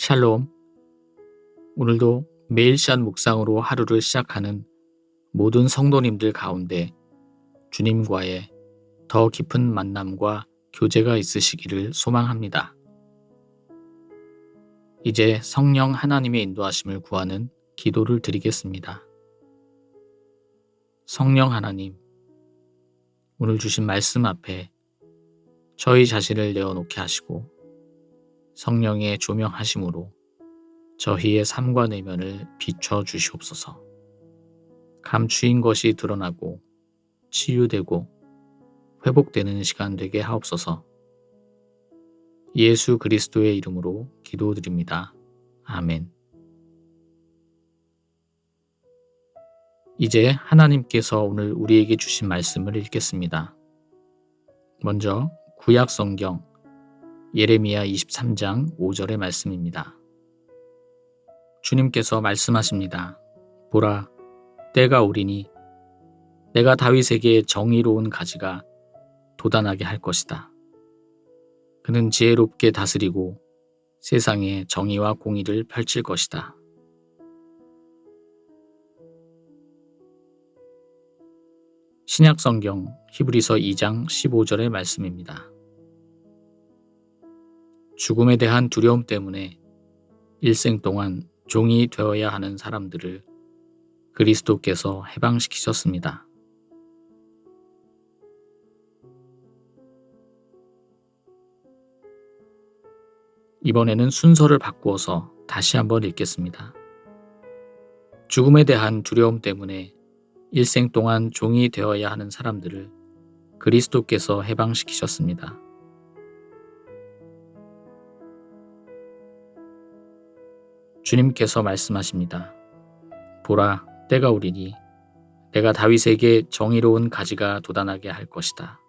샬롬. 오늘도 매일 시간 묵상으로 하루를 시작하는 모든 성도님들 가운데 주님과의 더 깊은 만남과 교제가 있으시기를 소망합니다. 이제 성령 하나님의 인도하심을 구하는 기도를 드리겠습니다. 성령 하나님, 오늘 주신 말씀 앞에 저희 자신을 내어놓게 하시고 성령의 조명하심으로 저희의 삶과 내면을 비춰 주시옵소서. 감추인 것이 드러나고 치유되고 회복되는 시간 되게 하옵소서. 예수 그리스도의 이름으로 기도드립니다. 아멘. 이제 하나님께서 오늘 우리에게 주신 말씀을 읽겠습니다. 먼저 구약 성경 예레미야 23장 5절의 말씀입니다. 주님께서 말씀하십니다. 보라, 때가 오리니 내가 다윗에게 정의로운 가지가 돋아나게 할 것이다. 그는 지혜롭게 다스리고 세상에 정의와 공의를 펼칠 것이다. 신약 성경 히브리서 2장 15절의 말씀입니다. 죽음에 대한 두려움 때문에 일생 동안 종이 되어야 하는 사람들을 그리스도께서 해방시키셨습니다. 이번에는 순서를 바꾸어서 다시 한번 읽겠습니다. 죽음에 대한 두려움 때문에 일생 동안 종이 되어야 하는 사람들을 그리스도께서 해방시키셨습니다. 주님께서 말씀하십니다. 보라, 때가 오리니 내가 다윗에게 정의로운 가지가 돋아나게 할 것이다.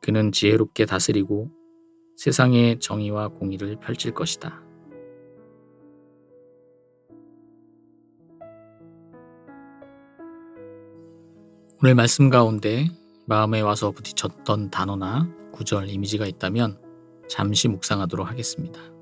그는 지혜롭게 다스리고 세상에 정의와 공의를 펼칠 것이다. 오늘 말씀 가운데 마음에 와서 부딪혔던 단어나 구절, 이미지가 있다면 잠시 묵상하도록 하겠습니다.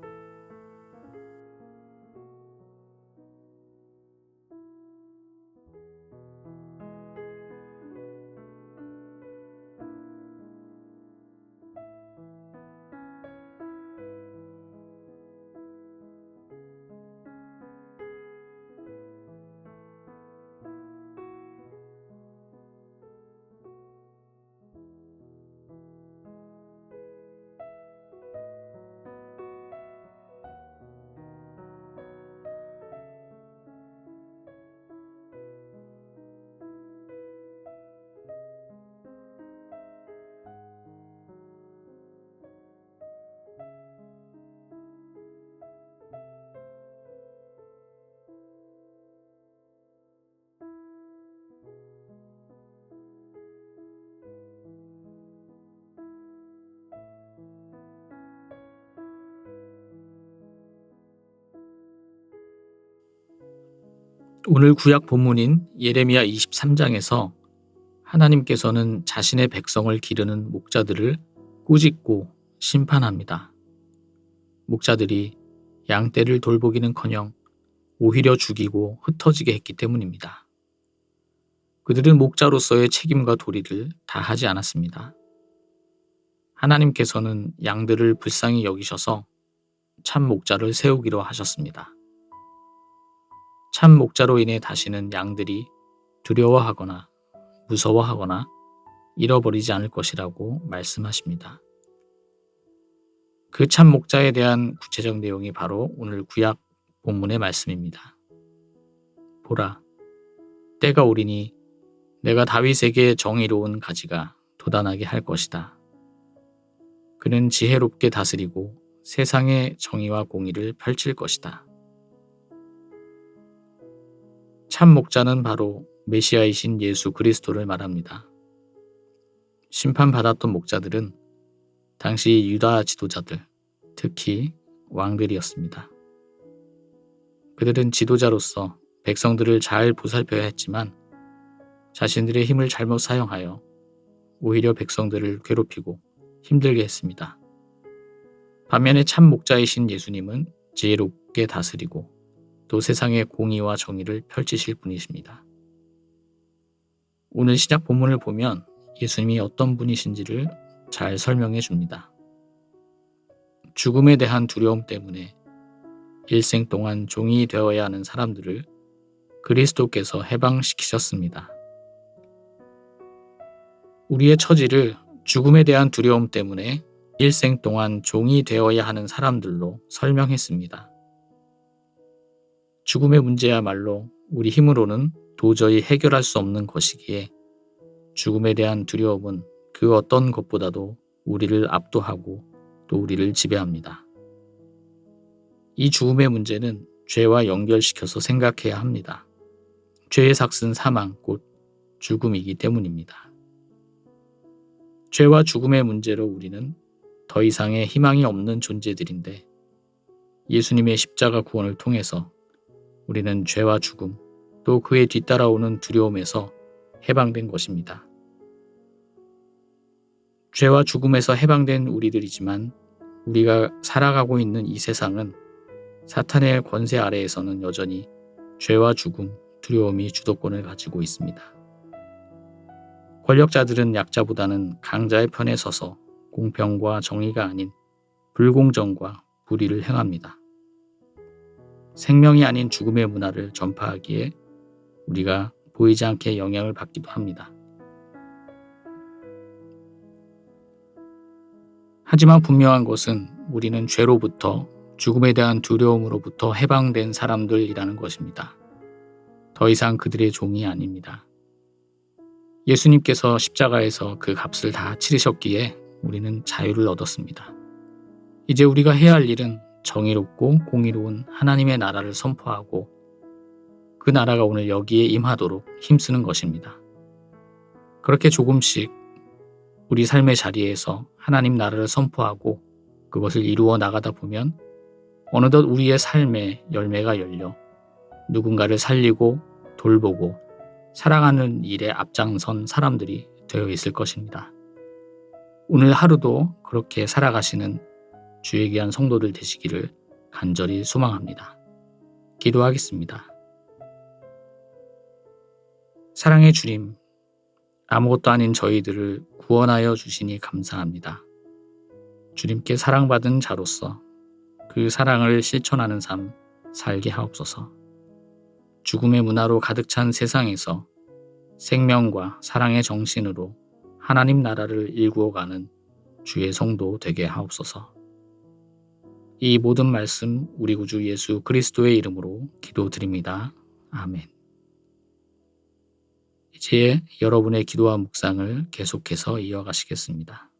오늘 구약 본문인 예레미야 23장에서 하나님께서는 자신의 백성을 기르는 목자들을 꾸짖고 심판합니다. 목자들이 양떼를 돌보기는커녕 오히려 죽이고 흩어지게 했기 때문입니다. 그들은 목자로서의 책임과 도리를 다하지 않았습니다. 하나님께서는 양들을 불쌍히 여기셔서 참 목자를 세우기로 하셨습니다. 참 목자로 인해 다시는 양들이 두려워하거나 무서워하거나 잃어버리지 않을 것이라고 말씀하십니다. 그 참 목자에 대한 구체적 내용이 바로 오늘 구약 본문의 말씀입니다. 보라, 때가 오리니 내가 다윗에게 정의로운 가지가 돋아나게 할 것이다. 그는 지혜롭게 다스리고 세상에 정의와 공의를 펼칠 것이다. 참 목자는 바로 메시아이신 예수 그리스도를 말합니다. 심판받았던 목자들은 당시 유다 지도자들, 특히 왕들이었습니다. 그들은 지도자로서 백성들을 잘 보살펴야 했지만 자신들의 힘을 잘못 사용하여 오히려 백성들을 괴롭히고 힘들게 했습니다. 반면에 참 목자이신 예수님은 지혜롭게 다스리고 또 세상의 공의와 정의를 펼치실 분이십니다. 오늘 시작 본문을 보면 예수님이 어떤 분이신지를 잘 설명해 줍니다. 죽음에 대한 두려움 때문에 일생 동안 종이 되어야 하는 사람들을 그리스도께서 해방시키셨습니다. 우리의 처지를 죽음에 대한 두려움 때문에 일생 동안 종이 되어야 하는 사람들로 설명했습니다. 죽음의 문제야말로 우리 힘으로는 도저히 해결할 수 없는 것이기에 죽음에 대한 두려움은 그 어떤 것보다도 우리를 압도하고 또 우리를 지배합니다. 이 죽음의 문제는 죄와 연결시켜서 생각해야 합니다. 죄의 삭은 사망, 곧 죽음이기 때문입니다. 죄와 죽음의 문제로 우리는 더 이상의 희망이 없는 존재들인데 예수님의 십자가 구원을 통해서 우리는 죄와 죽음, 또 그에 뒤따라오는 두려움에서 해방된 것입니다. 죄와 죽음에서 해방된 우리들이지만 우리가 살아가고 있는 이 세상은 사탄의 권세 아래에서는 여전히 죄와 죽음, 두려움이 주도권을 가지고 있습니다. 권력자들은 약자보다는 강자의 편에 서서 공평과 정의가 아닌 불공정과 불의를 행합니다. 생명이 아닌 죽음의 문화를 전파하기에 우리가 보이지 않게 영향을 받기도 합니다. 하지만 분명한 것은 우리는 죄로부터 죽음에 대한 두려움으로부터 해방된 사람들이라는 것입니다. 더 이상 그들의 종이 아닙니다. 예수님께서 십자가에서 그 값을 다 치르셨기에 우리는 자유를 얻었습니다. 이제 우리가 해야 할 일은 정의롭고 공의로운 하나님의 나라를 선포하고 그 나라가 오늘 여기에 임하도록 힘쓰는 것입니다. 그렇게 조금씩 우리 삶의 자리에서 하나님 나라를 선포하고 그것을 이루어 나가다 보면 어느덧 우리의 삶에 열매가 열려 누군가를 살리고 돌보고 사랑하는 일에 앞장선 사람들이 되어 있을 것입니다. 오늘 하루도 그렇게 살아가시는 주의 귀한 성도들 되시기를 간절히 소망합니다. 기도하겠습니다. 사랑의 주님, 아무것도 아닌 저희들을 구원하여 주시니 감사합니다. 주님께 사랑받은 자로서 그 사랑을 실천하는 삶 살게 하옵소서. 죽음의 문화로 가득 찬 세상에서 생명과 사랑의 정신으로 하나님 나라를 일구어가는 주의 성도 되게 하옵소서. 이 모든 말씀 우리 구주 예수 그리스도의 이름으로 기도드립니다. 아멘. 이제 여러분의 기도와 묵상을 계속해서 이어가시겠습니다.